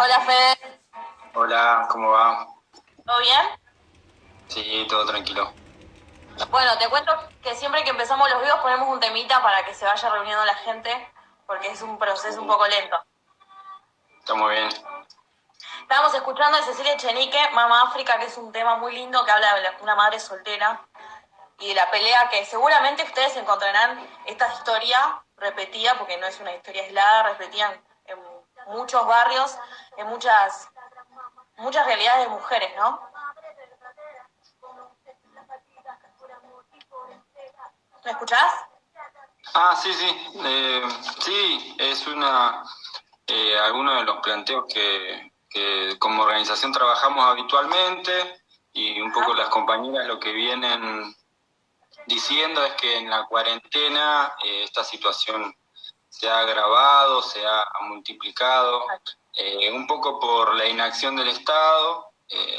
Hola Fede, Hola, ¿cómo va? ¿todo bien? Sí, todo tranquilo. Bueno, te cuento que siempre que empezamos los videos ponemos un temita para que se vaya reuniendo la gente, porque es un proceso un Sí, poco lento. está muy bien. Estábamos escuchando de Cecilia Echenique, Mama África, que es un tema muy lindo que habla de una madre soltera y de la pelea que seguramente ustedes encontrarán esta historia repetida, porque no es una historia aislada, repetida en muchos barrios, en muchas realidades de mujeres, ¿no? ¿Me escuchás? Sí, sí. Sí, es alguno de los planteos que como organización trabajamos habitualmente y un poco Ajá. las compañeras lo que vienen diciendo es que en la cuarentena esta situación se ha agravado, se ha multiplicado, un poco por la inacción del Estado,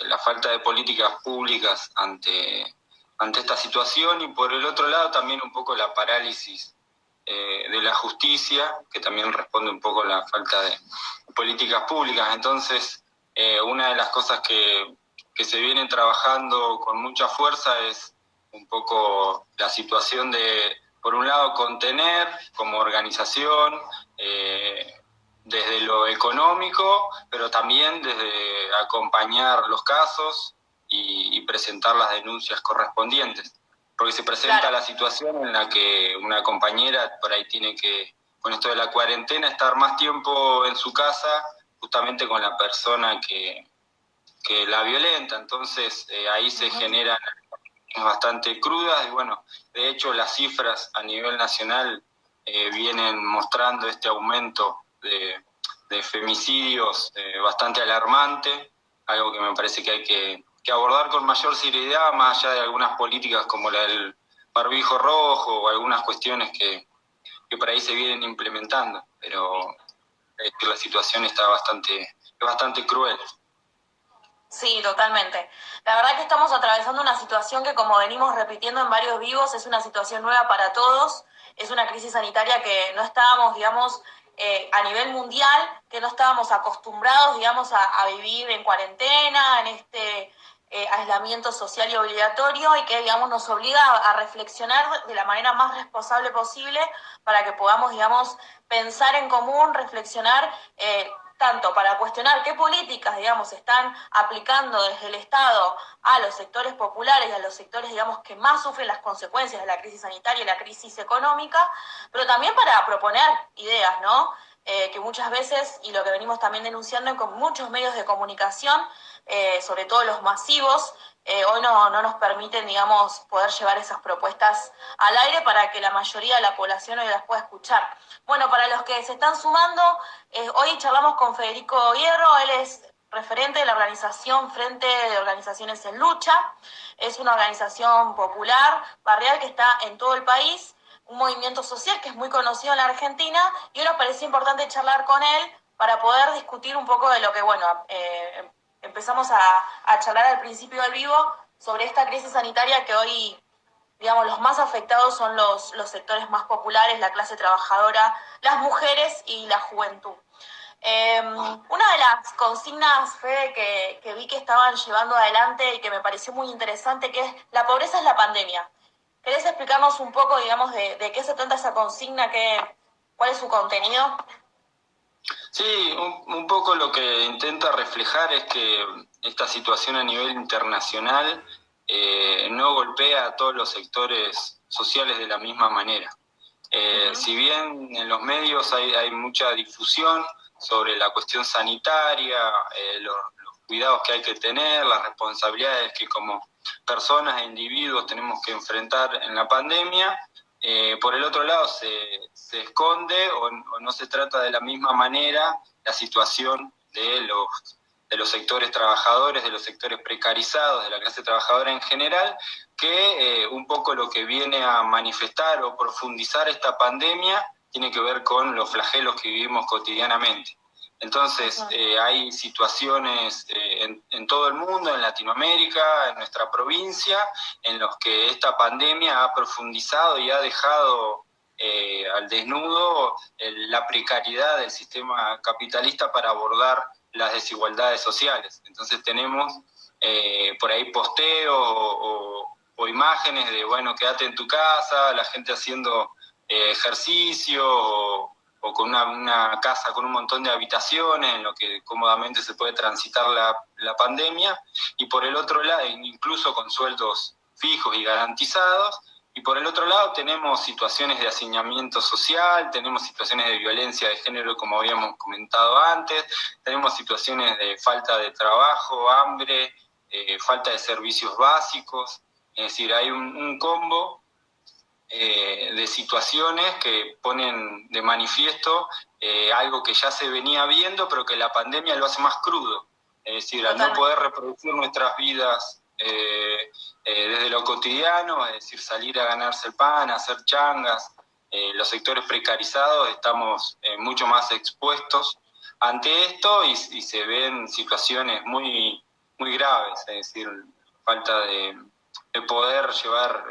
la falta de políticas públicas ante esta situación y por el otro lado también un poco la parálisis de la justicia, que también responde un poco a la falta de políticas públicas. Entonces, una de las cosas que se vienen trabajando con mucha fuerza es un poco la situación de, por un lado, contener como organización, desde lo económico, pero también desde acompañar los casos y presentar las denuncias correspondientes. Porque se presenta Claro. la situación en la que una compañera por ahí tiene que, con esto de la cuarentena, estar más tiempo en su casa justamente con la persona que la violenta. Entonces ahí se generan bastante crudas y bueno, de hecho las cifras a nivel nacional vienen mostrando este aumento de femicidios bastante alarmante, algo que me parece que hay que abordar con mayor seriedad, más allá de algunas políticas como la del barbijo rojo o algunas cuestiones que por ahí se vienen implementando, pero la situación está bastante cruel. Sí, totalmente. La verdad que estamos atravesando una situación que, como venimos repitiendo en varios vivos, es una situación nueva para todos. Es una crisis sanitaria que no estábamos, digamos, a nivel mundial, que no estábamos acostumbrados, digamos, a vivir en cuarentena, en este aislamiento social y obligatorio, y que, digamos, nos obliga a reflexionar de la manera más responsable posible para que podamos, digamos, pensar en común, reflexionar tanto para cuestionar qué políticas, digamos, están aplicando desde el Estado a los sectores populares y a los sectores, digamos, que más sufren las consecuencias de la crisis sanitaria y la crisis económica, pero también para proponer ideas, ¿no? Que muchas veces, y lo que venimos también denunciando con muchos medios de comunicación, sobre todo los masivos, hoy no nos permiten, digamos, poder llevar esas propuestas al aire para que la mayoría de la población hoy las pueda escuchar. Bueno, para los que se están sumando, hoy charlamos con Federico Hierro, él es referente de la organización Frente de Organizaciones en Lucha, es una organización popular, barrial, que está en todo el país, un movimiento social que es muy conocido en la Argentina, y hoy nos pareció importante charlar con él para poder discutir un poco de lo que, bueno, empezamos a charlar al principio del vivo sobre esta crisis sanitaria que hoy, digamos, los más afectados son los sectores más populares, la clase trabajadora, las mujeres y la juventud. Una de las consignas, Fede, que vi que estaban llevando adelante y que me pareció muy interesante, que es la pobreza es la pandemia. ¿Querés explicarnos un poco, digamos, de qué se trata esa consigna, cuál es su contenido? Sí, un poco lo que intenta reflejar es que esta situación a nivel internacional no golpea a todos los sectores sociales de la misma manera. Uh-huh. Si bien en los medios hay mucha difusión sobre la cuestión sanitaria, los cuidados que hay que tener, las responsabilidades que como personas e individuos tenemos que enfrentar en la pandemia, por el otro lado se esconde o no se trata de la misma manera la situación de los sectores trabajadores, de los sectores precarizados, de la clase trabajadora en general, que un poco lo que viene a manifestar o profundizar esta pandemia tiene que ver con los flagelos que vivimos cotidianamente. Entonces, hay situaciones en todo el mundo, en Latinoamérica, en nuestra provincia, en los que esta pandemia ha profundizado y ha dejado al desnudo la precariedad del sistema capitalista para abordar las desigualdades sociales. Entonces tenemos por ahí posteos o imágenes de, bueno, quédate en tu casa, la gente haciendo ejercicio o con una casa con un montón de habitaciones en lo que cómodamente se puede transitar la pandemia, y por el otro lado, incluso con sueldos fijos y garantizados, y por el otro lado tenemos situaciones de hacinamiento social, tenemos situaciones de violencia de género como habíamos comentado antes, tenemos situaciones de falta de trabajo, hambre, falta de servicios básicos, es decir, hay un combo de situaciones que ponen de manifiesto algo que ya se venía viendo, pero que la pandemia lo hace más crudo. Es decir, al no poder reproducir nuestras vidas desde lo cotidiano, es decir, salir a ganarse el pan, a hacer changas, los sectores precarizados estamos mucho más expuestos ante esto y se ven situaciones muy, muy graves, es decir, falta de poder llevar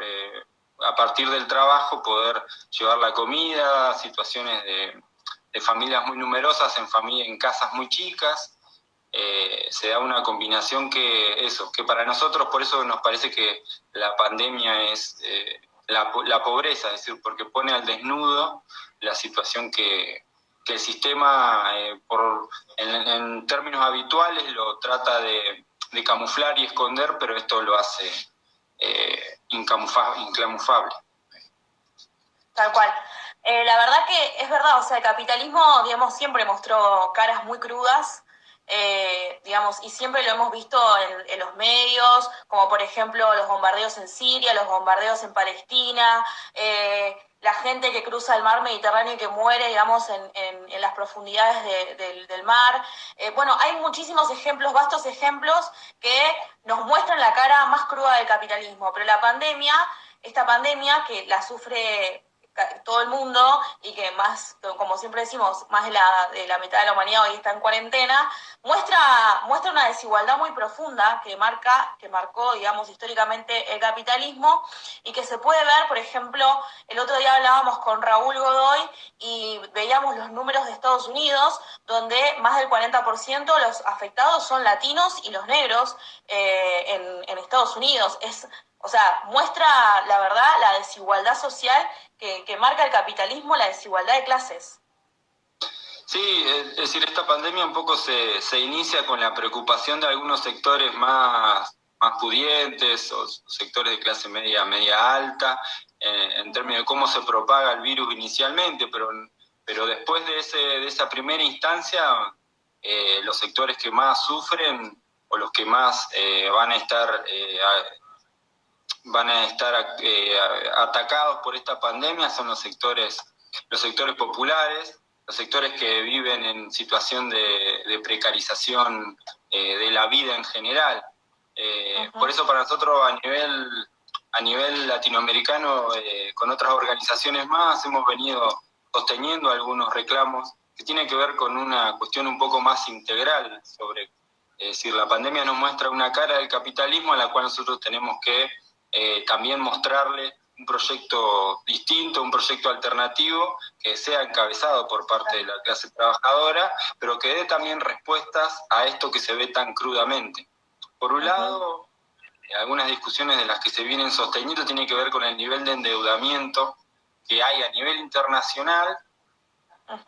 a partir del trabajo, poder llevar la comida, situaciones de familias muy numerosas en casas muy chicas. Se da una combinación que para nosotros, por eso nos parece que la pandemia es la pobreza, es decir, porque pone al desnudo la situación que el sistema, en términos habituales, lo trata de camuflar y esconder, pero esto lo hace incamufable. Tal cual. La verdad que es verdad, o sea, el capitalismo, digamos, siempre mostró caras muy crudas, digamos, y siempre lo hemos visto en los medios, como por ejemplo los bombardeos en Siria, los bombardeos en Palestina, la gente que cruza el mar Mediterráneo y que muere, digamos, en las profundidades del mar. Bueno, hay muchísimos ejemplos, vastos ejemplos, que nos muestran la cara más cruda del capitalismo, pero esta pandemia que la sufre todo el mundo y que más, como siempre decimos, más de la mitad de la humanidad hoy está en cuarentena, muestra una desigualdad muy profunda que marcó, digamos, históricamente el capitalismo y que se puede ver, por ejemplo, el otro día hablábamos con Raúl Godoy y veíamos los números de Estados Unidos, donde más del 40% de los afectados son latinos y los negros en Estados Unidos. O sea, muestra, la verdad, la desigualdad social que marca el capitalismo, la desigualdad de clases. Sí, es decir, esta pandemia un poco se inicia con la preocupación de algunos sectores más pudientes o sectores de clase media alta, en términos de cómo se propaga el virus inicialmente, pero después de esa primera instancia, los sectores que más sufren o los que más van a estar atacados por esta pandemia son los sectores populares, los sectores que viven en situación de precarización de la vida en general. Por eso para nosotros a nivel latinoamericano, con otras organizaciones más, hemos venido sosteniendo algunos reclamos que tienen que ver con una cuestión un poco más integral sobre, es decir, la pandemia nos muestra una cara del capitalismo a la cual nosotros tenemos que también mostrarle un proyecto distinto, un proyecto alternativo que sea encabezado por parte de la clase trabajadora, pero que dé también respuestas a esto que se ve tan crudamente. Por un lado, algunas discusiones de las que se vienen sosteniendo tienen que ver con el nivel de endeudamiento que hay a nivel internacional,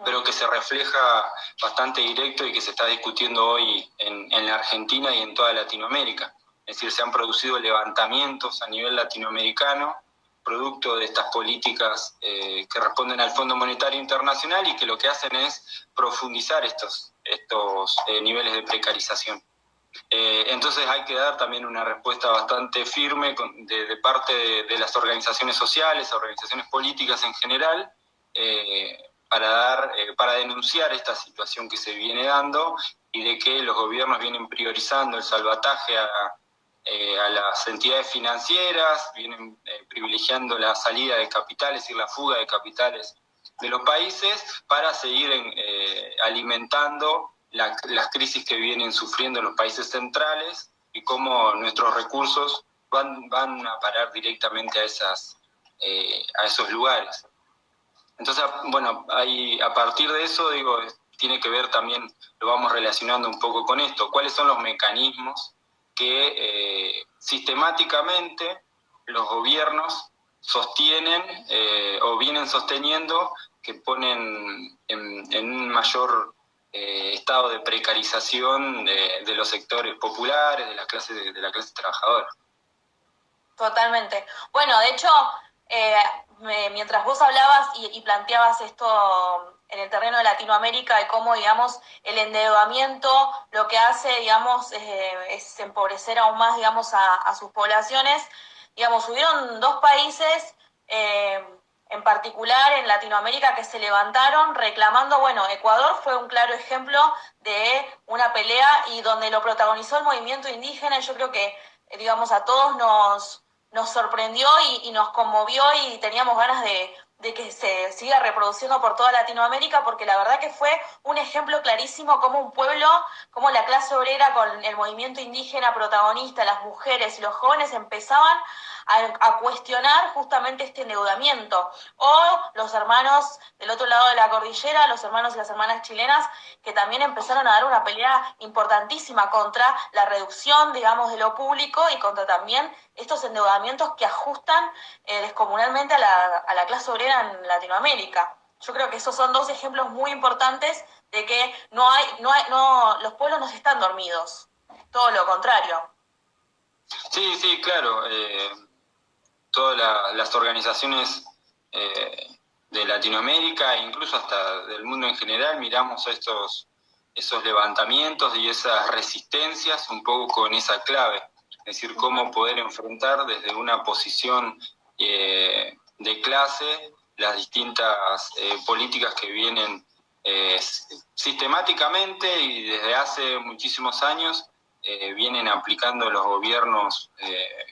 pero que se refleja bastante directo y que se está discutiendo hoy en la Argentina y en toda Latinoamérica. Es decir, se han producido levantamientos a nivel latinoamericano, producto de estas políticas que responden al Fondo Monetario Internacional y que lo que hacen es profundizar estos niveles de precarización. Entonces hay que dar también una respuesta bastante firme de parte de las organizaciones sociales, organizaciones políticas en general, para denunciar esta situación que se viene dando y de que los gobiernos vienen priorizando el salvataje a las entidades financieras, vienen privilegiando la salida de capitales y la fuga de capitales de los países para seguir alimentando las crisis que vienen sufriendo los países centrales y cómo nuestros recursos van a parar directamente a esos lugares. Entonces, bueno, a partir de eso, digo, tiene que ver también, lo vamos relacionando un poco con esto, cuáles son los mecanismos que sistemáticamente los gobiernos sostienen o vienen sosteniendo, que ponen en un mayor estado de precarización de los sectores populares, de la clase trabajadora. Totalmente. Bueno, de hecho, mientras vos hablabas y planteabas esto en el terreno de Latinoamérica y cómo, digamos, el endeudamiento lo que hace, digamos, es empobrecer aún más, digamos, a sus poblaciones, digamos, hubieron dos países en particular en Latinoamérica que se levantaron reclamando, bueno, Ecuador fue un claro ejemplo de una pelea y donde lo protagonizó el movimiento indígena, y yo creo que, digamos, a todos nos sorprendió y nos conmovió y teníamos ganas de que se siga reproduciendo por toda Latinoamérica, porque la verdad que fue un ejemplo clarísimo como un pueblo, como la clase obrera con el movimiento indígena protagonista, las mujeres y los jóvenes empezaban a cuestionar justamente este endeudamiento. O los hermanos del otro lado de la cordillera, los hermanos y las hermanas chilenas, que también empezaron a dar una pelea importantísima contra la reducción, digamos, de lo público y contra también estos endeudamientos que ajustan descomunalmente a la clase obrera en Latinoamérica. Yo creo que esos son dos ejemplos muy importantes de que los pueblos no están dormidos, todo lo contrario. Sí, claro. Todas las organizaciones de Latinoamérica e incluso hasta del mundo en general miramos esos levantamientos y esas resistencias un poco con esa clave, es decir, cómo poder enfrentar desde una posición de clase las distintas políticas que vienen sistemáticamente y desde hace muchísimos años vienen aplicando los gobiernos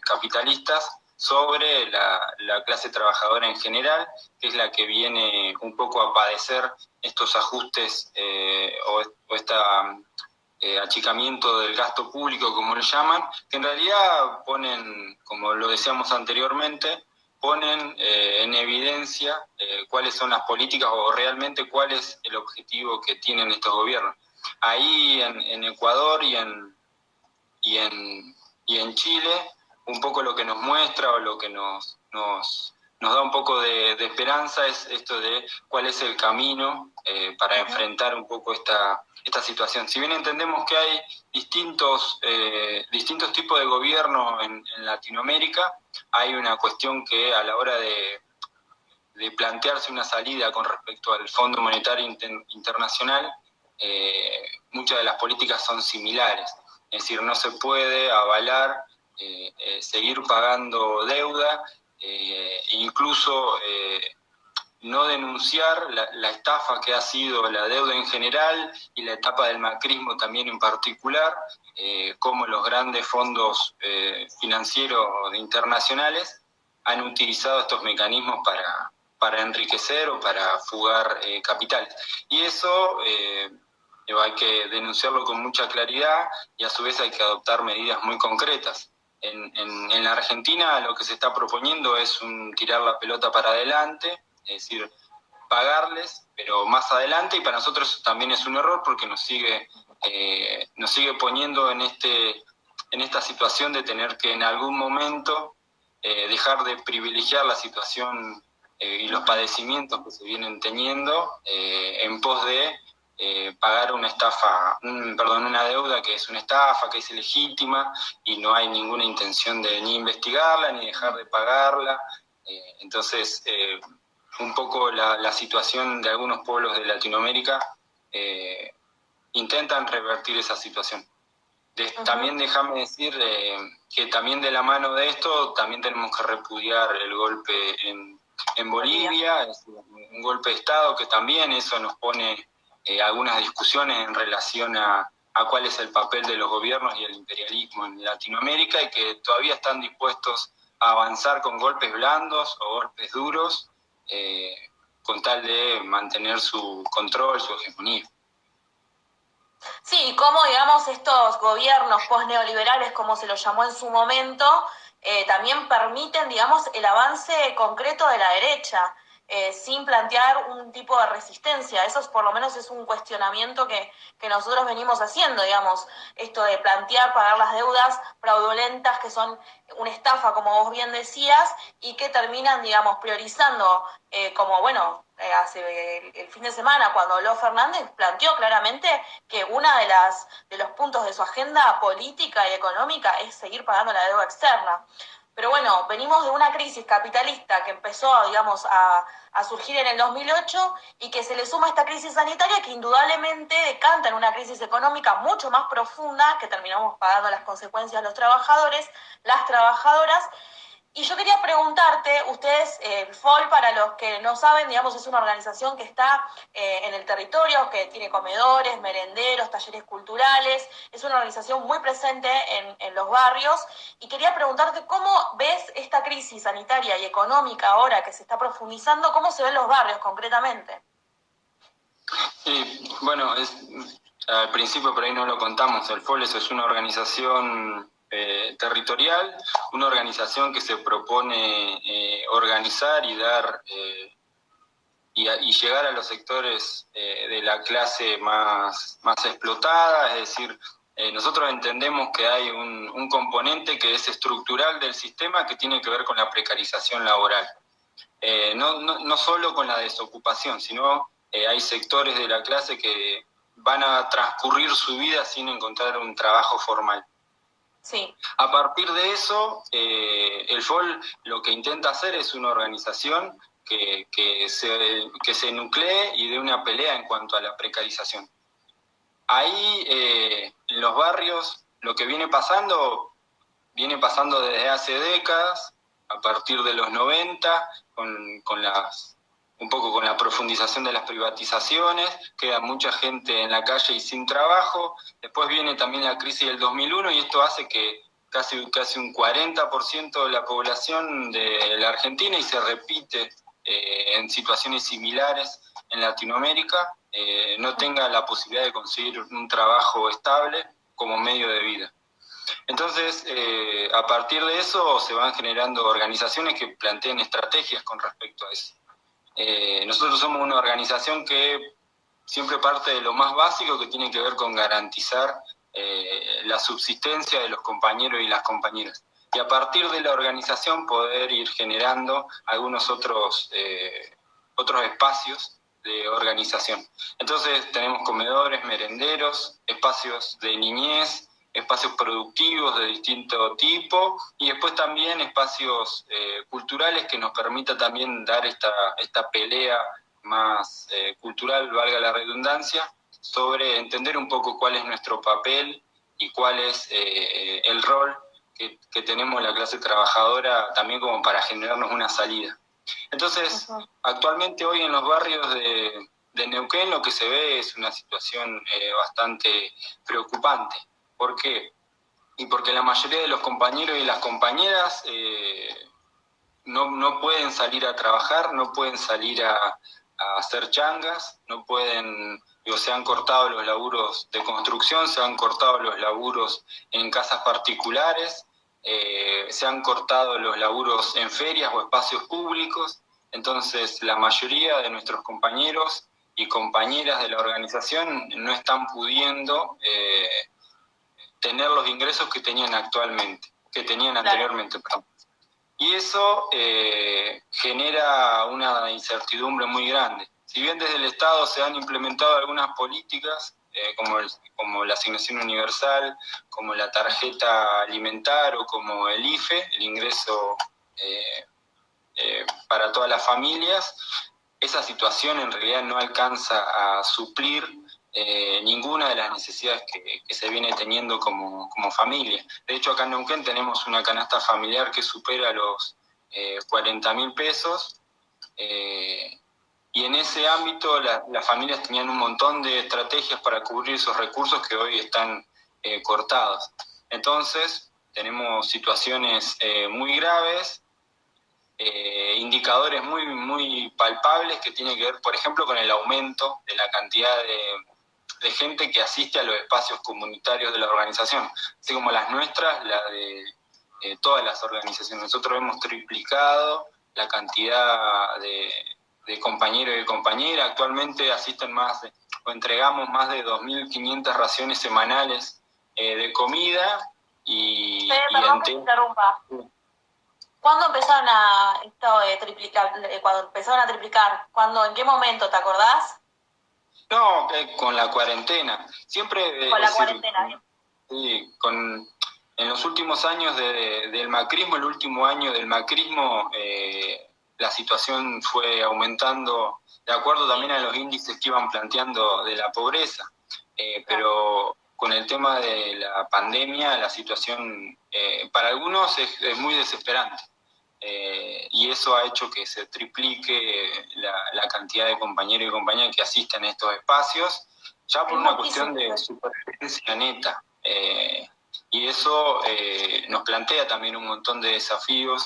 capitalistas sobre la clase trabajadora en general, que es la que viene un poco a padecer estos ajustes o este achicamiento del gasto público, como lo llaman, que en realidad ponen, como lo decíamos anteriormente, ponen en evidencia cuáles son las políticas o realmente cuál es el objetivo que tienen estos gobiernos. Ahí en Ecuador y en Chile, un poco lo que nos muestra o lo que nos da un poco de esperanza es esto de cuál es el camino para enfrentar un poco esta situación. Si bien entendemos que hay distintos tipos de gobierno en Latinoamérica, hay una cuestión que a la hora de plantearse una salida con respecto al Fondo Monetario Internacional, muchas de las políticas son similares. Es decir, no se puede avalar seguir pagando deuda, incluso no denunciar la estafa que ha sido la deuda en general y la etapa del macrismo también en particular, como los grandes fondos financieros internacionales han utilizado estos mecanismos para enriquecer o para fugar capitales. Y eso hay que denunciarlo con mucha claridad y a su vez hay que adoptar medidas muy concretas. En la Argentina lo que se está proponiendo es tirar la pelota para adelante, es decir, pagarles, pero más adelante, y para nosotros también es un error porque nos sigue poniendo en esta situación de tener que en algún momento dejar de privilegiar la situación y los padecimientos que se vienen teniendo en pos de pagar una deuda que es una estafa, que es ilegítima y no hay ninguna intención de ni investigarla ni dejar de pagarla. Entonces, un poco la situación de algunos pueblos de Latinoamérica intentan revertir esa situación. También déjame decir que también de la mano de esto también tenemos que repudiar el golpe en Bolivia, es un golpe de Estado que también eso nos pone algunas discusiones en relación a cuál es el papel de los gobiernos y el imperialismo en Latinoamérica y que todavía están dispuestos a avanzar con golpes blandos o golpes duros con tal de mantener su control, su hegemonía. Sí, como digamos estos gobiernos post-neoliberales, como se los llamó en su momento, también permiten, digamos, el avance concreto de la derecha. sin plantear un tipo de resistencia. Eso por lo menos es un cuestionamiento que nosotros venimos haciendo, digamos, esto de plantear pagar las deudas fraudulentas que son una estafa, como vos bien decías, y que terminan, digamos, priorizando, como bueno, hace el fin de semana cuando habló Fernández, planteó claramente que una de los puntos de su agenda política y económica es seguir pagando la deuda externa. Pero bueno, venimos de una crisis capitalista que empezó, digamos, a surgir en el 2008 y que se le suma esta crisis sanitaria que indudablemente decanta en una crisis económica mucho más profunda que terminamos pagando las consecuencias los trabajadores, las trabajadoras. Y yo quería preguntarte, ustedes, FOL, para los que no saben, digamos, es una organización que está en el territorio, que tiene comedores, merenderos, talleres culturales, es una organización muy presente en los barrios, y quería preguntarte cómo ves esta crisis sanitaria y económica ahora que se está profundizando, cómo se ven los barrios concretamente. Sí, bueno, al principio por ahí no lo contamos, el FOL es una organización territorial, una organización que se propone organizar y dar y llegar a los sectores de la clase más explotada, es decir, nosotros entendemos que hay un componente que es estructural del sistema que tiene que ver con la precarización laboral. No solo con la desocupación, sino hay sectores de la clase que van a transcurrir su vida sin encontrar un trabajo formal. Sí. A partir de eso, el FOL lo que intenta hacer es una organización que se nuclee y dé una pelea en cuanto a la precarización. Ahí, en los barrios, lo que viene pasando desde hace décadas, a partir de los 90, un poco con la profundización de las privatizaciones, queda mucha gente en la calle y sin trabajo. Después viene también la crisis del 2001 y esto hace que casi un 40% de la población de la Argentina, y se repite en situaciones similares en Latinoamérica, no tenga la posibilidad de conseguir un trabajo estable como medio de vida. Entonces, a partir de eso se van generando organizaciones que planteen estrategias con respecto a eso. Nosotros somos una organización que siempre parte de lo más básico, que tiene que ver con garantizar la subsistencia de los compañeros y las compañeras. Y a partir de la organización poder ir generando algunos otros espacios de organización. Entonces tenemos comedores, merenderos, espacios de niñez, espacios productivos de distinto tipo, y después también espacios culturales que nos permita también dar esta pelea más cultural, valga la redundancia, sobre entender un poco cuál es nuestro papel y cuál es el rol que tenemos la clase trabajadora también como para generarnos una salida. Entonces, actualmente hoy en los barrios de Neuquén lo que se ve es una situación bastante preocupante. ¿Por qué? Y porque la mayoría de los compañeros y las compañeras no pueden salir a trabajar, no pueden salir a hacer changas, no pueden, se han cortado los laburos de construcción, se han cortado los laburos en casas particulares, se han cortado los laburos en ferias o espacios públicos. Entonces, la mayoría de nuestros compañeros y compañeras de la organización no están pudiendo tener los ingresos que tenían anteriormente. Perdón. Y eso genera una incertidumbre muy grande. Si bien desde el Estado se han implementado algunas políticas, como la asignación universal, como la tarjeta alimentar o como el IFE, el ingreso para todas las familias, esa situación en realidad no alcanza a suplir ninguna de las necesidades que se viene teniendo como familia. De hecho, acá en Neuquén tenemos una canasta familiar que supera los 40.000 pesos, y en ese ámbito las familias tenían un montón de estrategias para cubrir esos recursos que hoy están cortados. Entonces, tenemos situaciones muy graves, indicadores muy palpables que tienen que ver, por ejemplo, con el aumento de la cantidad de gente que asiste a los espacios comunitarios de la organización, así como las nuestras, la de todas las organizaciones. Nosotros hemos triplicado la cantidad de de compañeros y compañeras. Actualmente asisten o entregamos más de 2.500 raciones semanales de comida y Perdón que te interrumpa. ¿Cuándo empezaron a esto de triplicar? Cuando empezaron a triplicar, ¿cuándo? ¿En qué momento? ¿Te acordás? No, con la cuarentena. Siempre, Con la cuarentena. Sí, en los últimos años del macrismo, el último año del macrismo, la situación fue aumentando de acuerdo también a los índices que iban planteando de la pobreza. Pero con el tema de la pandemia, la situación para algunos es muy desesperante. Y eso ha hecho que se triplique la cantidad de compañeros y compañeras que asisten a estos espacios, ya por una cuestión de supervivencia neta. Y eso nos plantea también un montón de desafíos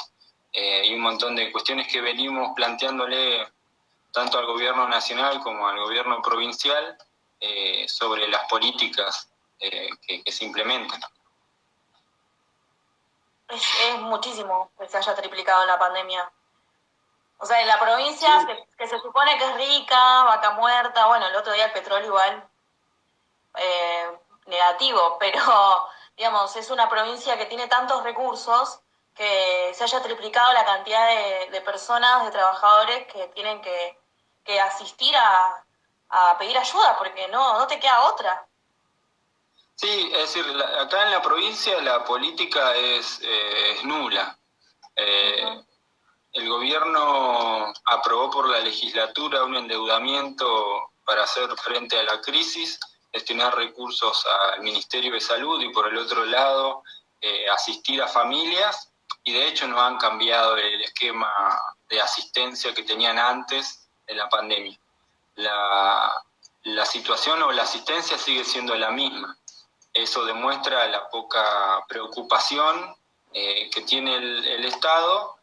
y un montón de cuestiones que venimos planteándole tanto al gobierno nacional como al gobierno provincial sobre las políticas que se implementan. Es muchísimo que se haya triplicado en la pandemia. O sea, en la provincia, sí, que se supone que es rica, vaca muerta, bueno, el otro día el petróleo igual negativo, pero digamos, es una provincia que tiene tantos recursos que se haya triplicado la cantidad de personas, de trabajadores que tienen que asistir a pedir ayuda, porque no te queda otra. Sí, es decir, acá en la provincia la política es nula. El gobierno aprobó por la legislatura un endeudamiento para hacer frente a la crisis, destinar recursos al Ministerio de Salud y por el otro lado asistir a familias, y de hecho no han cambiado el esquema de asistencia que tenían antes de la pandemia. La situación o la asistencia sigue siendo la misma. Eso demuestra la poca preocupación que tiene el Estado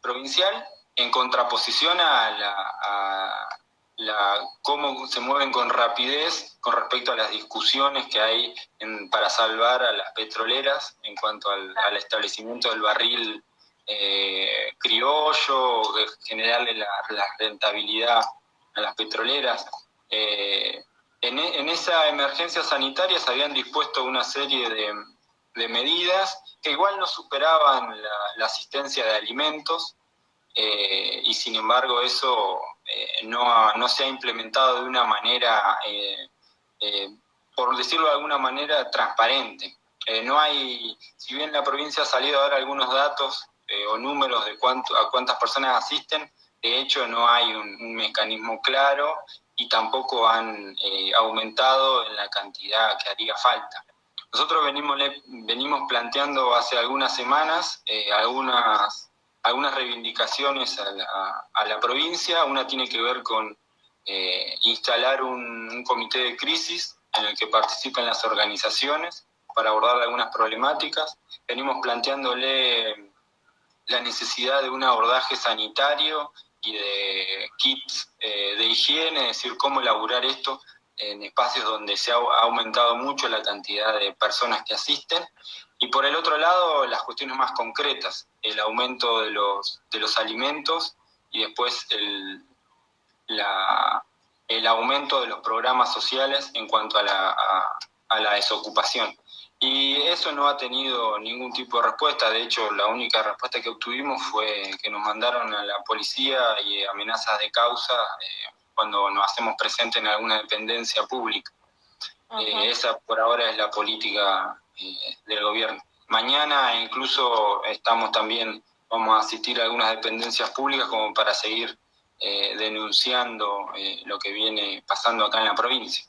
provincial en contraposición a cómo se mueven con rapidez con respecto a las discusiones que hay para salvar a las petroleras en cuanto al establecimiento del barril criollo, generarle la rentabilidad a las petroleras. En esa emergencia sanitaria se habían dispuesto una serie de medidas que igual no superaban la asistencia de alimentos, y sin embargo eso no se ha implementado de una manera, por decirlo de alguna manera, transparente. No hay, si bien la provincia ha salido a dar algunos datos o números de a cuántas personas asisten, de hecho no hay un mecanismo claro y tampoco han aumentado en la cantidad que haría falta. Nosotros venimos planteando hace algunas semanas algunas reivindicaciones a la provincia. Una tiene que ver con instalar un comité de crisis en el que participen las organizaciones para abordar algunas problemáticas. Venimos planteándole la necesidad de un abordaje sanitario y de kits de higiene, es decir, cómo elaborar esto en espacios donde se ha aumentado mucho la cantidad de personas que asisten. Y por el otro lado, las cuestiones más concretas, el aumento de los alimentos y después el aumento de los programas sociales en cuanto a la desocupación. Y eso no ha tenido ningún tipo de respuesta. De hecho, la única respuesta que obtuvimos fue que nos mandaron a la policía y amenazas de causa cuando nos hacemos presentes en alguna dependencia pública. Esa por ahora es la política del gobierno. Mañana incluso vamos a asistir a algunas dependencias públicas como para seguir denunciando lo que viene pasando acá en la provincia.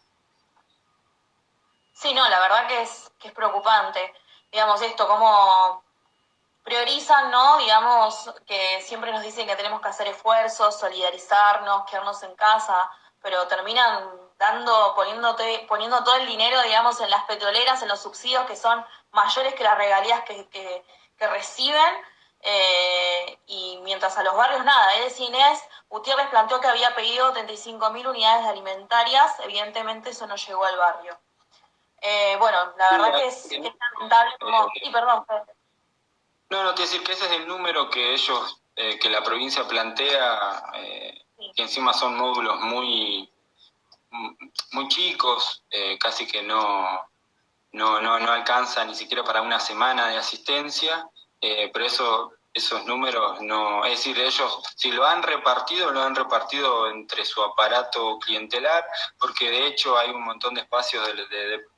Sí, no, la verdad que es preocupante. Digamos, esto, cómo priorizan, ¿no? Digamos, que siempre nos dicen que tenemos que hacer esfuerzos, solidarizarnos, quedarnos en casa, pero terminan poniendo todo el dinero, digamos, en las petroleras, en los subsidios que son mayores que las regalías que reciben, y mientras a los barrios nada. Laura Gutiérrez planteó que había pedido 35.000 unidades alimentarias, evidentemente eso no llegó al barrio. Bueno, la verdad que es lamentable como... Sí, perdón, Fer. No, te decir que ese es el número que ellos, que la provincia plantea que encima son módulos muy chicos, casi que no alcanza ni siquiera para una semana de asistencia, pero esos números no, es decir, ellos si lo han repartido entre su aparato clientelar, porque de hecho hay un montón de espacios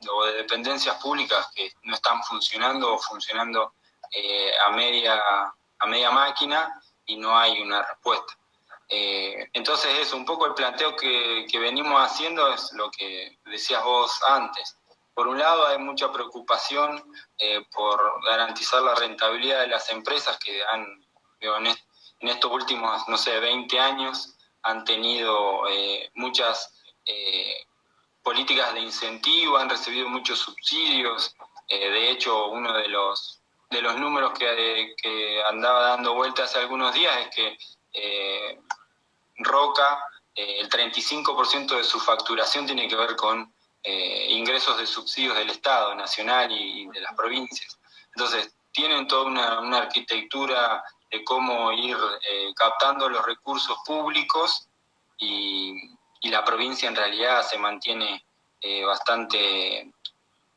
o de dependencias públicas que no están funcionando o funcionando a media máquina y no hay una respuesta. Entonces es un poco el planteo que venimos haciendo, es lo que decías vos antes. Por un lado hay mucha preocupación por garantizar la rentabilidad de las empresas que en estos últimos, no sé, 20 años han tenido muchas políticas de incentivo, han recibido muchos subsidios. De hecho, uno de los números que andaba dando vuelta hace algunos días es que Roca, el 35% de su facturación tiene que ver con ingresos de subsidios del Estado nacional y de las provincias. Entonces, tienen toda una arquitectura de cómo ir captando los recursos públicos y la provincia en realidad se mantiene bastante, es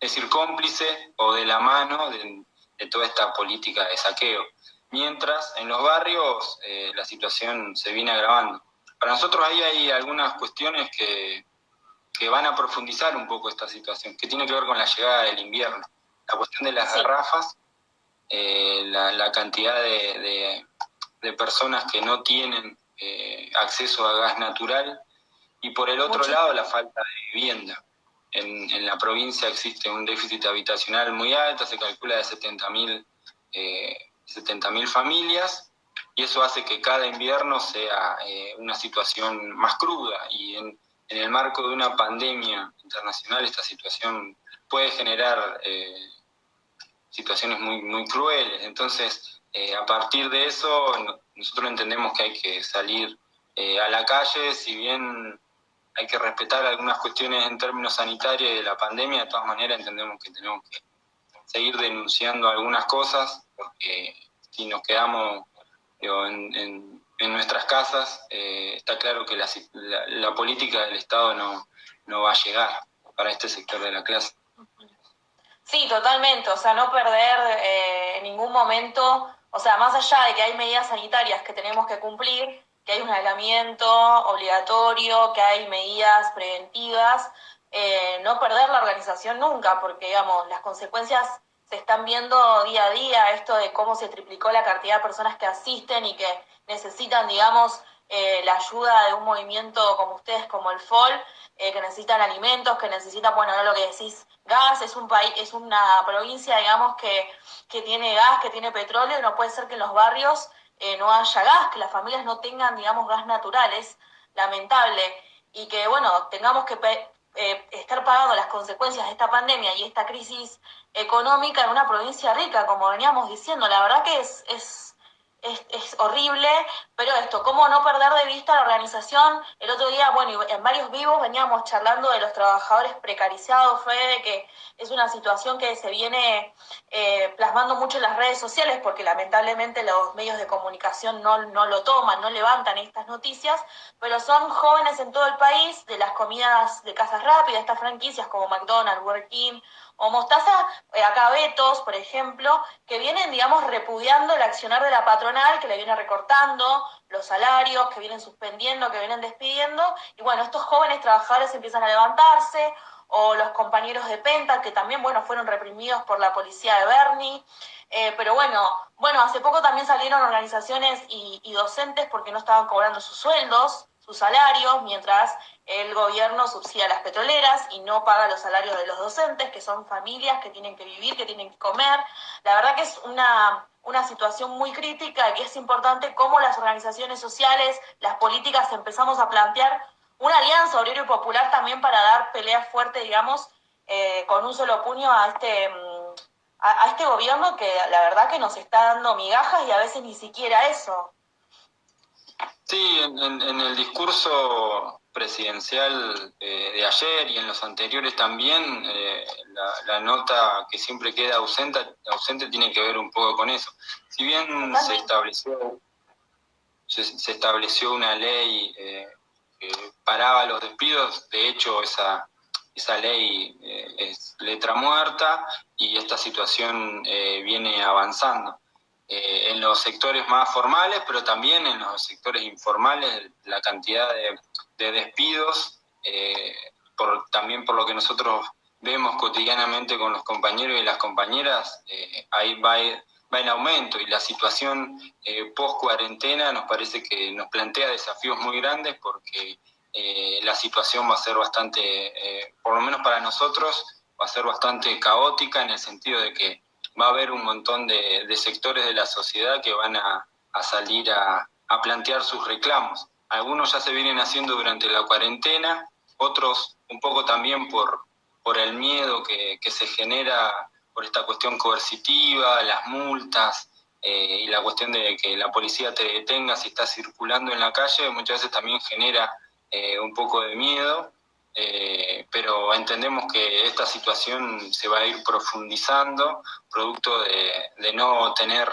decir, cómplice o de la mano de toda esta política de saqueo. Mientras en los barrios la situación se viene agravando. Para nosotros ahí hay algunas cuestiones que van a profundizar un poco esta situación, que tiene que ver con la llegada del invierno. La cuestión de las garrafas, la cantidad de personas que no tienen acceso a gas natural, y por el otro lado la falta de vivienda. En la provincia existe un déficit habitacional muy alto, se calcula de 70.000 familias, y eso hace que cada invierno sea una situación más cruda, y en el marco de una pandemia internacional esta situación puede generar situaciones muy crueles. Entonces, a partir de eso, nosotros entendemos que hay que salir a la calle, si bien hay que respetar algunas cuestiones en términos sanitarios de la pandemia, de todas maneras entendemos que tenemos que seguir denunciando algunas cosas, porque si nos quedamos en nuestras casas, está claro que la política del Estado no va a llegar para este sector de la clase. Sí, totalmente, o sea, no perder en ningún momento, o sea, más allá de que hay medidas sanitarias que tenemos que cumplir, que hay un aislamiento obligatorio, que hay medidas preventivas, no perder la organización nunca, porque, digamos, las consecuencias se están viendo día a día, esto de cómo se triplicó la cantidad de personas que asisten y que necesitan, digamos, la ayuda de un movimiento como ustedes, como el FOL, que necesitan alimentos, que necesitan, bueno, ahora lo que decís, gas, es un país, es una provincia, digamos, que tiene gas, que tiene petróleo, y no puede ser que en los barrios no haya gas, que las familias no tengan, digamos, gas natural, es lamentable, y que, bueno, tengamos que estar pagando las consecuencias de esta pandemia y esta crisis económica en una provincia rica, como veníamos diciendo. La verdad que es horrible, pero esto, cómo no perder de vista la organización. El otro día, bueno, en varios vivos veníamos charlando de los trabajadores precarizados, fue de que es una situación que se viene plasmando mucho en las redes sociales, porque lamentablemente los medios de comunicación no lo toman, no levantan estas noticias, pero son jóvenes en todo el país, de las comidas de casas rápidas, estas franquicias como McDonald's, Burger King o Mostaza, acá Betos, por ejemplo, que vienen, digamos, repudiando el accionar de la patronal, que le viene recortando los salarios, que vienen suspendiendo, que vienen despidiendo, y bueno, estos jóvenes trabajadores empiezan a levantarse, o los compañeros de Penta, que también, bueno, fueron reprimidos por la policía de Bernie, pero bueno, hace poco también salieron organizaciones y docentes porque no estaban cobrando sus sueldos, sus salarios, mientras el gobierno subsidia a las petroleras y no paga los salarios de los docentes, que son familias que tienen que vivir, que tienen que comer. La verdad que es una situación muy crítica, y que es importante cómo las organizaciones sociales, las políticas, empezamos a plantear una alianza obrero y popular también para dar pelea fuerte, digamos, con un solo puño a este gobierno que la verdad que nos está dando migajas y a veces ni siquiera eso. Sí, en el discurso presidencial de ayer y en los anteriores también, la nota que siempre queda ausente tiene que ver un poco con eso. Si bien se estableció se estableció una ley que paraba los despidos. De hecho, esa ley es letra muerta y esta situación viene avanzando. En los sectores más formales, pero también en los sectores informales, la cantidad de despidos, también por lo que nosotros vemos cotidianamente con los compañeros y las compañeras, ahí va en aumento, y la situación post-cuarentena nos parece que nos plantea desafíos muy grandes, porque la situación va a ser bastante, por lo menos para nosotros, va a ser bastante caótica, en el sentido de que va a haber un montón de sectores de la sociedad que van a salir a plantear sus reclamos. Algunos ya se vienen haciendo durante la cuarentena, otros un poco también por el miedo que se genera por esta cuestión coercitiva, las multas, y la cuestión de que la policía te detenga si estás circulando en la calle, muchas veces también genera un poco de miedo. Pero entendemos que esta situación se va a ir profundizando, producto de no tener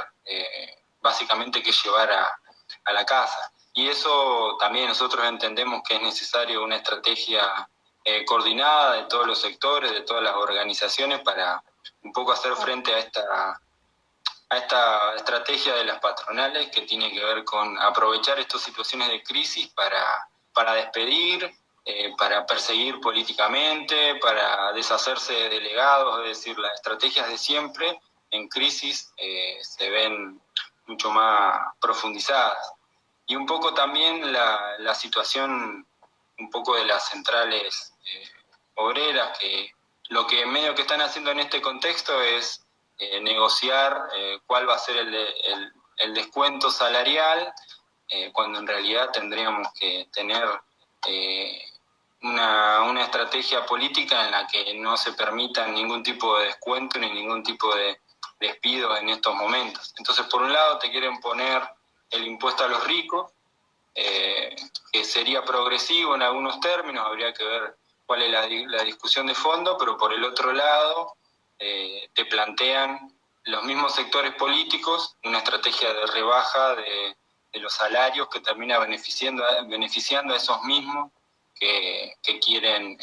básicamente que llevar a la casa. Y eso también nosotros entendemos que es necesario una estrategia coordinada de todos los sectores, de todas las organizaciones, para un poco hacer frente a esta estrategia de las patronales, que tiene que ver con aprovechar estas situaciones de crisis para despedir, para perseguir políticamente, para deshacerse de delegados. Es decir, las estrategias de siempre en crisis se ven mucho más profundizadas. Y un poco también la situación un poco de las centrales obreras, que lo que medio que están haciendo en este contexto es negociar cuál va a ser el descuento salarial, cuando en realidad tendríamos que tener una estrategia política en la que no se permita ningún tipo de descuento ni ningún tipo de despido en estos momentos. Entonces, por un lado te quieren poner el impuesto a los ricos, que sería progresivo en algunos términos, habría que ver cuál es la discusión de fondo, pero por el otro lado te plantean los mismos sectores políticos una estrategia de rebaja de los salarios, que termina beneficiando a esos mismos que quieren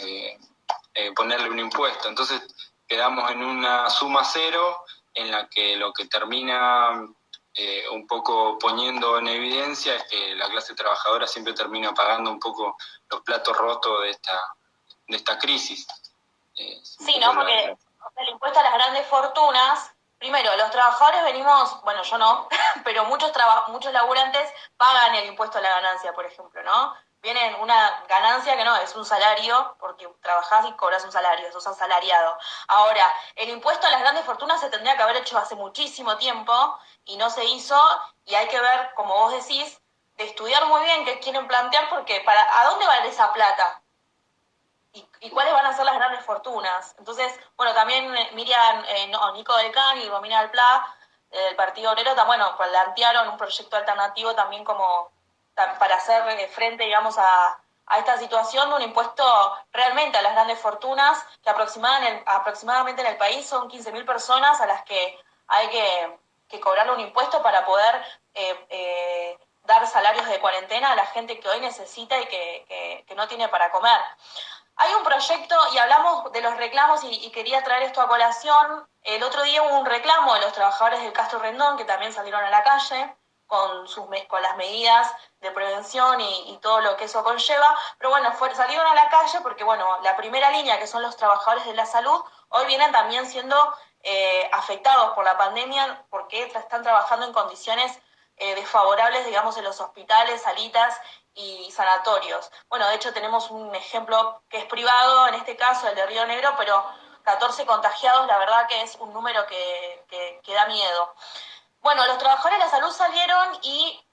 ponerle un impuesto. Entonces quedamos en una suma cero, en la que lo que termina un poco poniendo en evidencia es que la clase trabajadora siempre termina pagando un poco los platos rotos de esta crisis. Sí, ¿no? Porque el impuesto a las grandes fortunas, primero, los trabajadores venimos, bueno, yo no, pero muchos laburantes pagan el impuesto a la ganancia, por ejemplo, ¿no? Vienen una ganancia que no, es un salario, porque trabajás y cobras un salario, sos asalariado. Ahora, el impuesto a las grandes fortunas se tendría que haber hecho hace muchísimo tiempo y no se hizo, y hay que ver, como vos decís, de estudiar muy bien qué quieren plantear, porque ¿a dónde va esa plata? ¿Y cuáles van a ser las grandes fortunas? Entonces, bueno, también Nico Del Can y Romina del Pla, del Partido Obrero, bueno, plantearon un proyecto alternativo también como para hacer frente, digamos, a esta situación de un impuesto realmente a las grandes fortunas, que aproximadamente en el país son 15.000 personas a las que hay que cobrarle un impuesto para poder dar salarios de cuarentena a la gente que hoy necesita y que no tiene para comer. Hay un proyecto, y hablamos de los reclamos, y quería traer esto a colación. El otro día hubo un reclamo de los trabajadores del Castro Rendón, que también salieron a la calle con las medidas de prevención y todo lo que eso conlleva. Pero bueno, salieron a la calle porque, bueno, la primera línea, que son los trabajadores de la salud, hoy vienen también siendo afectados por la pandemia, porque están trabajando en condiciones desfavorables, digamos, en los hospitales, salitas y sanatorios. Bueno, de hecho tenemos un ejemplo que es privado, en este caso el de Río Negro, pero 14 contagiados, la verdad que es un número que da miedo. Bueno, los trabajadores de la salud salieron, y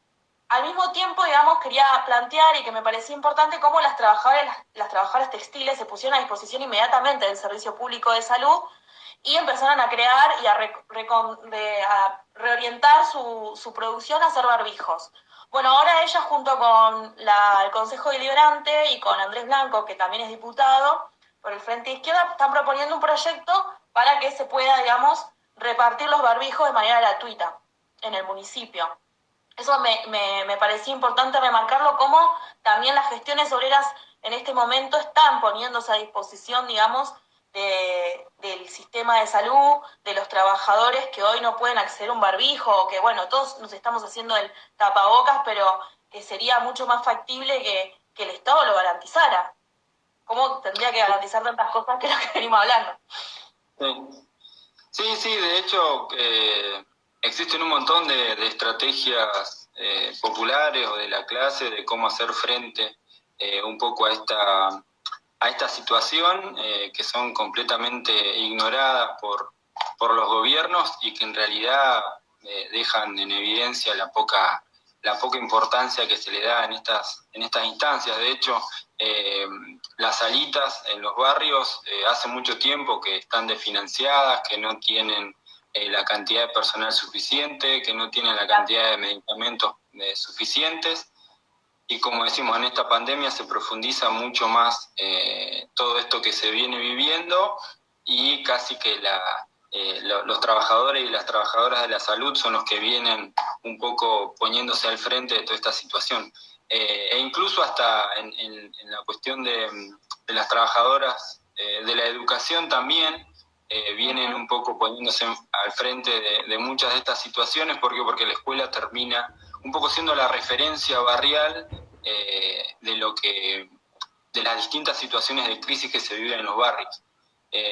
al mismo tiempo, digamos, quería plantear, y que me parecía importante, cómo las trabajadoras textiles se pusieron a disposición inmediatamente del Servicio Público de Salud y empezaron a crear y a reorientar su producción a hacer barbijos. Bueno, ahora ella, junto con el Consejo Deliberante y con Andrés Blanco, que también es diputado por el Frente Izquierda, están proponiendo un proyecto para que se pueda, digamos, repartir los barbijos de manera gratuita en el municipio. Eso me parecía importante remarcarlo, cómo también las gestiones obreras en este momento están poniéndose a disposición, digamos, del sistema de salud, de los trabajadores que hoy no pueden acceder a un barbijo, o que, bueno, todos nos estamos haciendo el tapabocas, pero que sería mucho más factible que el Estado lo garantizara. ¿Cómo tendría que garantizar tantas cosas que es lo que venimos hablando? Sí, de hecho existen un montón de estrategias populares o de la clase de cómo hacer frente un poco a esta situación que son completamente ignoradas por los gobiernos y que en realidad dejan en evidencia la poca importancia que se le da en estas instancias. De hecho, las salitas en los barrios hace mucho tiempo que están desfinanciadas, que no tienen la cantidad de personal suficiente, que no tienen la cantidad de medicamentos suficientes. Y como decimos, en esta pandemia se profundiza mucho más todo esto que se viene viviendo y casi que los trabajadores y las trabajadoras de la salud son los que vienen un poco poniéndose al frente de toda esta situación. E incluso hasta en la cuestión de las trabajadoras de la educación también vienen un poco poniéndose al frente de muchas de estas situaciones. ¿Por qué? Porque la escuela termina un poco siendo la referencia barrial de las distintas situaciones de crisis que se viven en los barrios.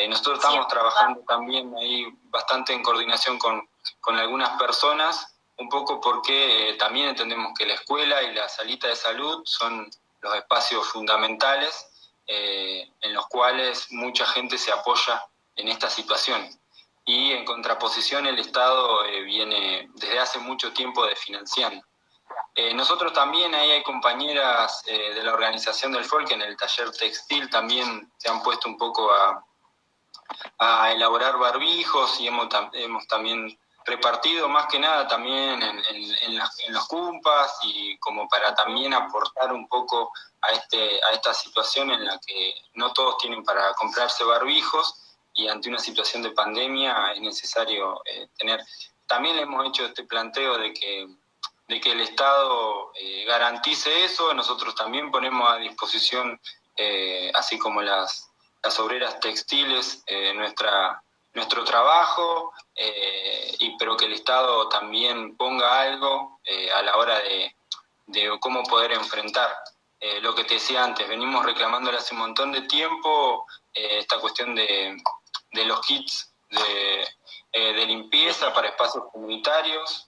Nosotros estamos trabajando también ahí bastante en coordinación con algunas personas, un poco porque también entendemos que la escuela y la salita de salud son los espacios fundamentales en los cuales mucha gente se apoya en esta situación. Y en contraposición el Estado viene desde hace mucho tiempo desfinanciando. Nosotros también, ahí hay compañeras de la organización del FOL que en el taller textil también se han puesto un poco a elaborar barbijos y hemos también repartido más que nada también en los cumpas y como para también aportar un poco a esta situación en la que no todos tienen para comprarse barbijos y ante una situación de pandemia es necesario tener. También le hemos hecho este planteo de que el Estado garantice eso. Nosotros también ponemos a disposición, así como las obreras textiles, nuestro trabajo, pero que el Estado también ponga algo a la hora de cómo poder enfrentar. Lo que te decía antes, venimos reclamándole hace un montón de tiempo esta cuestión de los kits de limpieza para espacios comunitarios.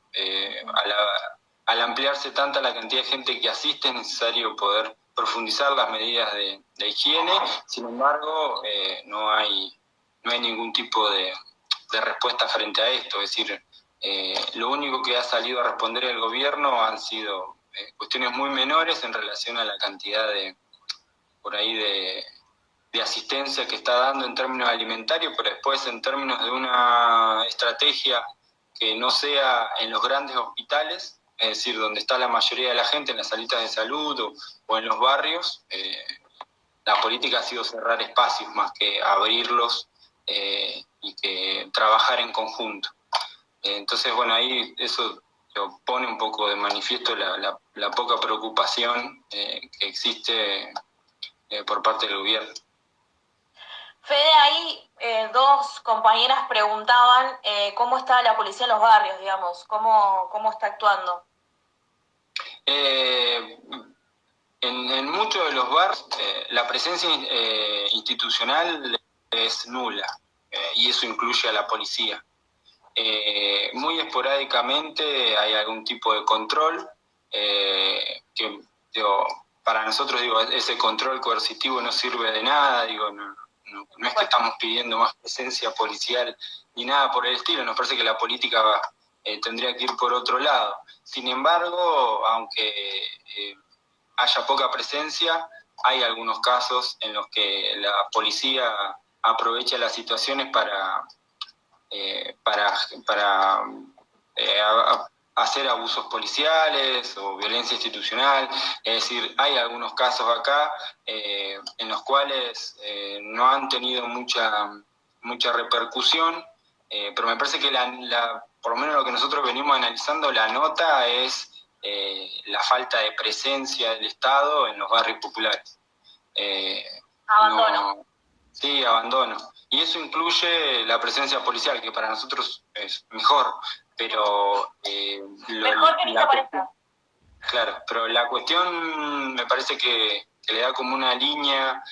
Al ampliarse tanta la cantidad de gente que asiste, es necesario poder profundizar las medidas de higiene. Sin embargo, no hay ningún tipo de respuesta frente a esto. Es decir, lo único que ha salido a responder el gobierno han sido cuestiones muy menores en relación a la cantidad por ahí de asistencia que está dando en términos alimentarios, pero después en términos de una estrategia que no sea en los grandes hospitales, es decir, donde está la mayoría de la gente, en las salitas de salud o en los barrios, la política ha sido cerrar espacios más que abrirlos y que trabajar en conjunto. Entonces, bueno, ahí eso lo pone un poco de manifiesto la poca preocupación que existe por parte del gobierno. Fede, ahí dos compañeras preguntaban cómo está la policía en los barrios, digamos, cómo está actuando. En muchos de los barrios la presencia institucional es nula y eso incluye a la policía. Muy esporádicamente hay algún tipo de control que para nosotros ese control coercitivo no sirve de nada, no es que estamos pidiendo más presencia policial ni nada por el estilo. Nos parece que la política tendría que ir por otro lado. Sin embargo, aunque haya poca presencia, hay algunos casos en los que la policía aprovecha las situaciones para hacer abusos policiales o violencia institucional. Es decir, hay algunos casos acá en los cuales no han tenido mucha repercusión, pero me parece que por lo menos lo que nosotros venimos analizando, la nota es la falta de presencia del Estado en los barrios populares. Abandono. Sí, abandono. Y eso incluye la presencia policial, que para nosotros es mejor, pero... Mejor que ni te parezca. Claro, pero la cuestión me parece que le da como una línea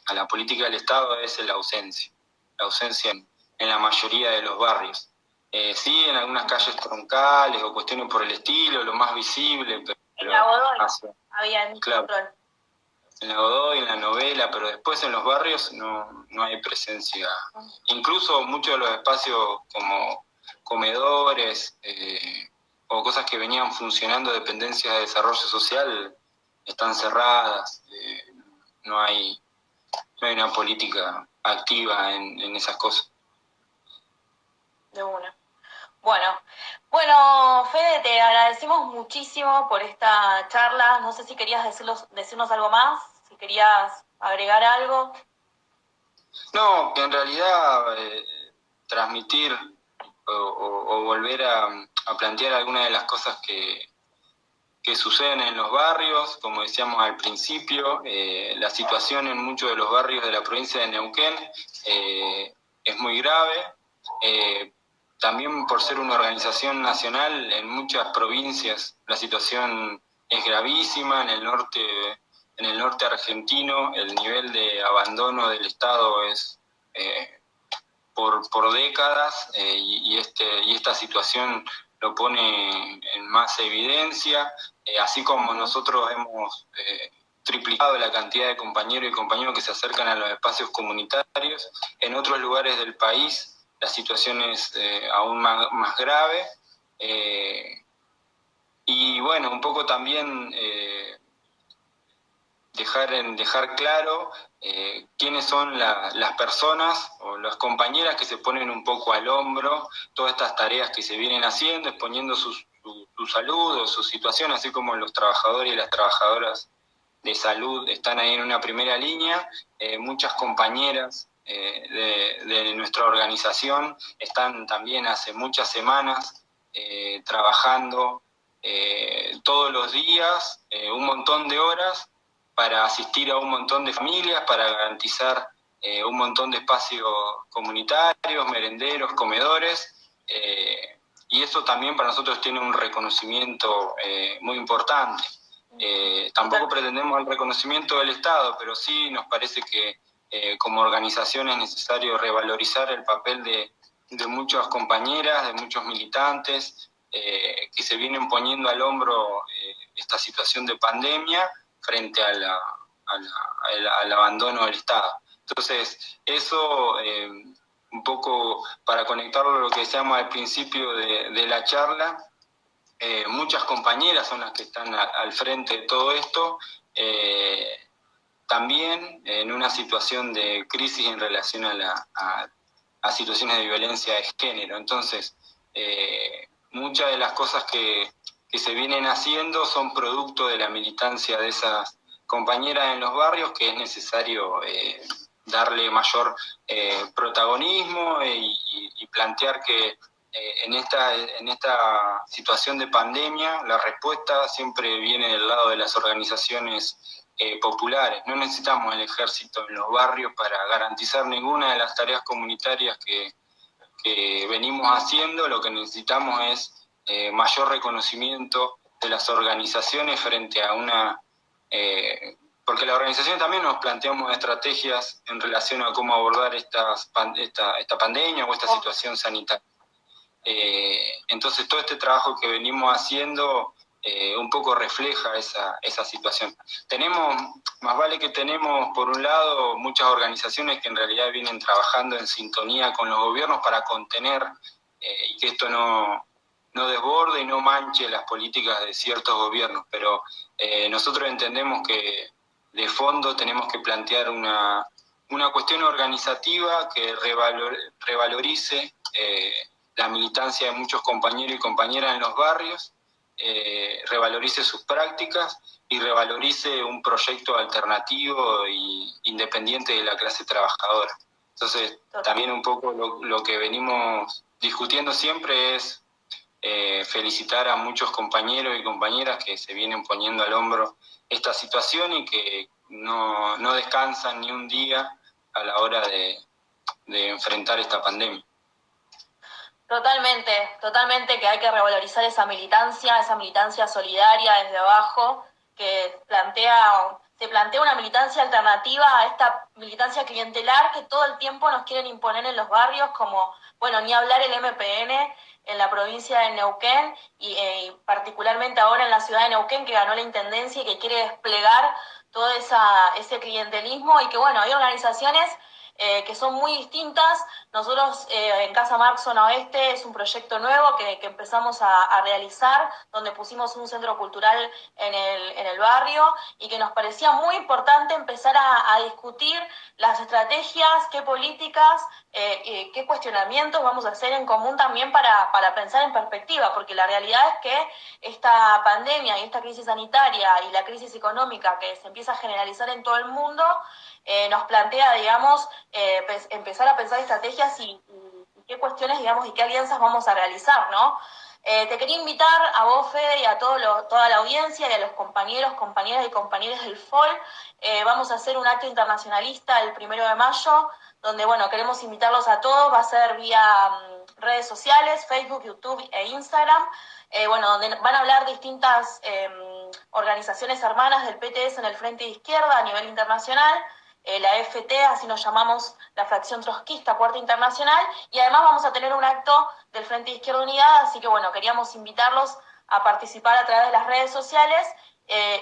a la política del Estado es la ausencia en la mayoría de los barrios. Sí, en algunas calles troncales o cuestiones por el estilo, lo más visible, pero en la Godoy había mucho control. En la Godoy, en la Novela, pero después en los barrios no hay presencia. Incluso muchos de los espacios como comedores o cosas que venían funcionando, dependencias de desarrollo social, están cerradas. No hay una política activa en esas cosas. De una. Bueno, Fede, te agradecemos muchísimo por esta charla. No sé si querías decirnos algo más, si querías agregar algo. No, que en realidad transmitir o volver a plantear algunas de las cosas que suceden en los barrios, como decíamos al principio, la situación en muchos de los barrios de la provincia de Neuquén es muy grave. También por ser una organización nacional, en muchas provincias la situación es gravísima. En el norte argentino el nivel de abandono del Estado es por décadas y esta situación lo pone en más evidencia, así como nosotros hemos triplicado la cantidad de compañeros y compañeras que se acercan a los espacios comunitarios. En otros lugares del país la situación es aún más grave. Y bueno, un poco también dejar claro quiénes son las personas o las compañeras que se ponen un poco al hombro todas estas tareas que se vienen haciendo, exponiendo su salud o su situación, así como los trabajadores y las trabajadoras de salud están ahí en una primera línea. Muchas compañeras de nuestra organización están también hace muchas semanas trabajando todos los días, un montón de horas, para asistir a un montón de familias, para garantizar un montón de espacios comunitarios, merenderos, comedores, y eso también para nosotros tiene un reconocimiento muy importante. Tampoco pretendemos el reconocimiento del Estado, pero sí nos parece que como organización es necesario revalorizar el papel de muchas compañeras, de muchos militantes que se vienen poniendo al hombro esta situación de pandemia frente al abandono del Estado. Entonces, eso un poco para conectarlo a lo que decíamos al principio de la charla, muchas compañeras son las que están al frente de todo esto, también en una situación de crisis en relación a situaciones de violencia de género. Entonces, muchas de las cosas que se vienen haciendo son producto de la militancia de esas compañeras en los barrios, que es necesario darle mayor protagonismo y plantear que en esta situación de pandemia la respuesta siempre viene del lado de las organizaciones populares. No necesitamos el ejército en los barrios para garantizar ninguna de las tareas comunitarias que venimos haciendo. Lo que necesitamos es mayor reconocimiento de las organizaciones frente a porque las organizaciones también nos planteamos estrategias en relación a cómo abordar esta pandemia o esta situación sanitaria. Entonces todo este trabajo que venimos haciendo un poco refleja esa situación. Más vale que tenemos por un lado muchas organizaciones que en realidad vienen trabajando en sintonía con los gobiernos para contener y que esto no desborde y no manche las políticas de ciertos gobiernos, pero nosotros entendemos que de fondo tenemos que plantear una cuestión organizativa que revalorice la militancia de muchos compañeros y compañeras en los barrios, revalorice sus prácticas y revalorice un proyecto alternativo e independiente de la clase trabajadora. Entonces, también un poco lo que venimos discutiendo siempre es felicitar a muchos compañeros y compañeras que se vienen poniendo al hombro esta situación y que no descansan ni un día a la hora de enfrentar esta pandemia. Totalmente que hay que revalorizar esa militancia solidaria desde abajo, que se plantea una militancia alternativa a esta militancia clientelar que todo el tiempo nos quieren imponer en los barrios, como, bueno, ni hablar el MPN en la provincia de Neuquén y particularmente ahora en la ciudad de Neuquén, que ganó la intendencia y que quiere desplegar todo ese clientelismo y que, bueno, hay organizaciones que son muy distintas. Nosotros en Casa Marx Zona Oeste es un proyecto nuevo que empezamos a realizar, donde pusimos un centro cultural en el barrio y que nos parecía muy importante empezar a discutir las estrategias, qué políticas, qué cuestionamientos vamos a hacer en común también para pensar en perspectiva, porque la realidad es que esta pandemia y esta crisis sanitaria y la crisis económica que se empieza a generalizar en todo el mundo nos plantea, digamos, empezar a pensar estrategias y qué cuestiones, digamos, y qué alianzas vamos a realizar, ¿no? Te quería invitar a vos, Fede, y a toda la audiencia y a los compañeros, compañeras y compañeros del FOL. Vamos a hacer un acto internacionalista el 1 de mayo, donde, bueno, queremos invitarlos a todos. Va a ser vía redes sociales, Facebook, YouTube e Instagram. Bueno, donde van a hablar distintas organizaciones hermanas del PTS en el Frente de Izquierda a nivel internacional. La FT, así nos llamamos la fracción trotskista, Cuarta Internacional, y además vamos a tener un acto del Frente de Izquierda Unidad, así que bueno, queríamos invitarlos a participar a través de las redes sociales,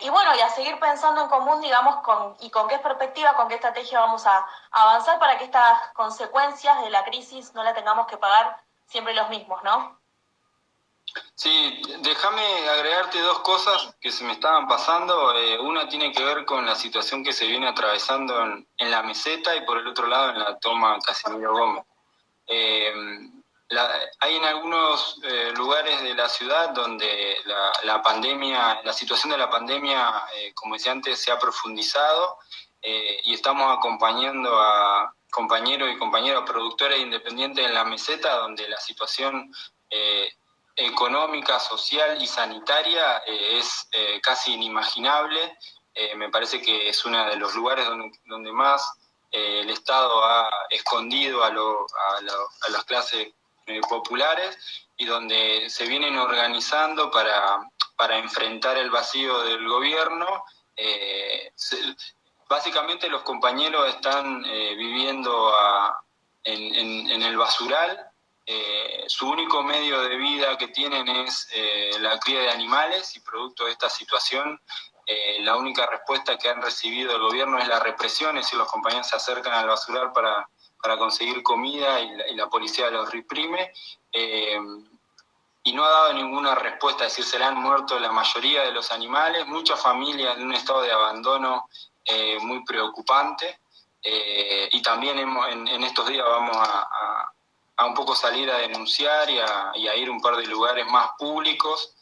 y bueno, y a seguir pensando en común, digamos, con qué perspectiva, con qué estrategia vamos a avanzar para que estas consecuencias de la crisis no la tengamos que pagar siempre los mismos, ¿no? Sí, déjame agregarte dos cosas que se me estaban pasando. Una tiene que ver con la situación que se viene atravesando en la meseta y por el otro lado en la toma Casimiro Gómez. Hay en algunos lugares de la ciudad donde la situación de la pandemia, como decía antes, se ha profundizado y estamos acompañando a compañeros y compañeras productores independientes en la meseta, donde la situación económica, social y sanitaria es casi inimaginable. Me parece que es uno de los lugares donde más el Estado ha escondido a las clases populares y donde se vienen organizando para enfrentar el vacío del gobierno. Básicamente los compañeros están viviendo en el basural. Su único medio de vida que tienen es la cría de animales y producto de esta situación la única respuesta que han recibido del gobierno es la represión, es decir, los compañeros se acercan al basural para conseguir comida y la policía los reprime y no ha dado ninguna respuesta, es decir, se le han muerto la mayoría de los animales, muchas familias en un estado de abandono muy preocupante y también en estos días vamos a un poco salir a denunciar y a ir a un par de lugares más públicos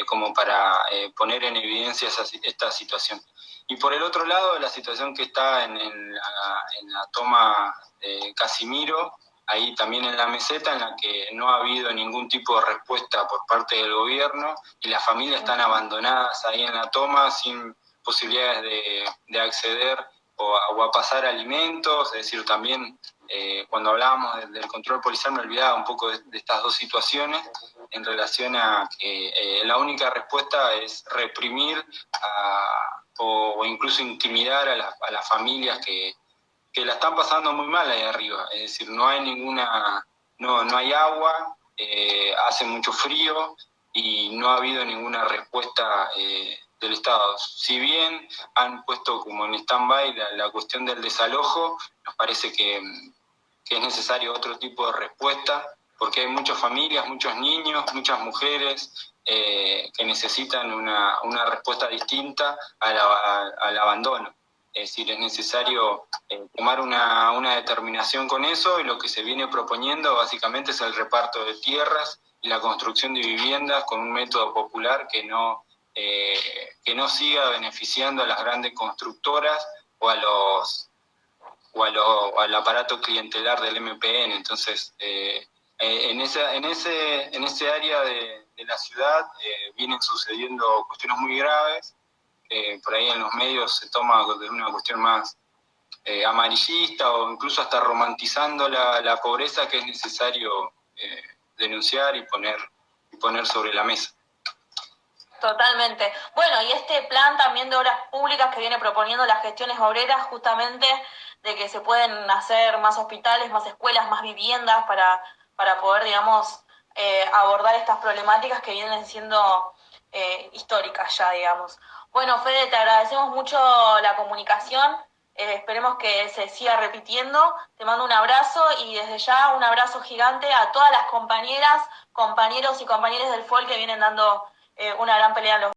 como para poner en evidencia esta situación. Y por el otro lado, la situación que está en la toma Casimiro, ahí también en la meseta, en la que no ha habido ningún tipo de respuesta por parte del gobierno y las familias están abandonadas ahí en la toma sin posibilidades de acceder o a pasar alimentos, es decir, también cuando hablábamos del control policial me olvidaba un poco de estas dos situaciones en relación a que la única respuesta es reprimir o incluso intimidar a las familias que la están pasando muy mal ahí arriba, es decir, no hay no hay agua, hace mucho frío y no ha habido ninguna respuesta del Estado. Si bien han puesto como en stand-by la cuestión del desalojo, nos parece que es necesario otro tipo de respuesta, porque hay muchas familias, muchos niños, muchas mujeres que necesitan una respuesta distinta al abandono. Es decir, es necesario tomar una determinación con eso y lo que se viene proponiendo básicamente es el reparto de tierras y la construcción de viviendas con un método popular que no siga beneficiando a las grandes constructoras o al aparato clientelar del MPN. Entonces, en ese área de la ciudad vienen sucediendo cuestiones muy graves. Por ahí en los medios se toma de una cuestión más amarillista o incluso hasta romantizando la pobreza, que es necesario denunciar y poner sobre la mesa. Totalmente. Bueno, y este plan también de obras públicas que viene proponiendo las gestiones obreras, justamente de que se pueden hacer más hospitales, más escuelas, más viviendas para poder, digamos, abordar estas problemáticas que vienen siendo históricas ya, digamos. Bueno, Fede, te agradecemos mucho la comunicación. Esperemos que se siga repitiendo. Te mando un abrazo y desde ya un abrazo gigante a todas las compañeras, compañeros y compañeras del FOL que vienen dando una gran pelea en los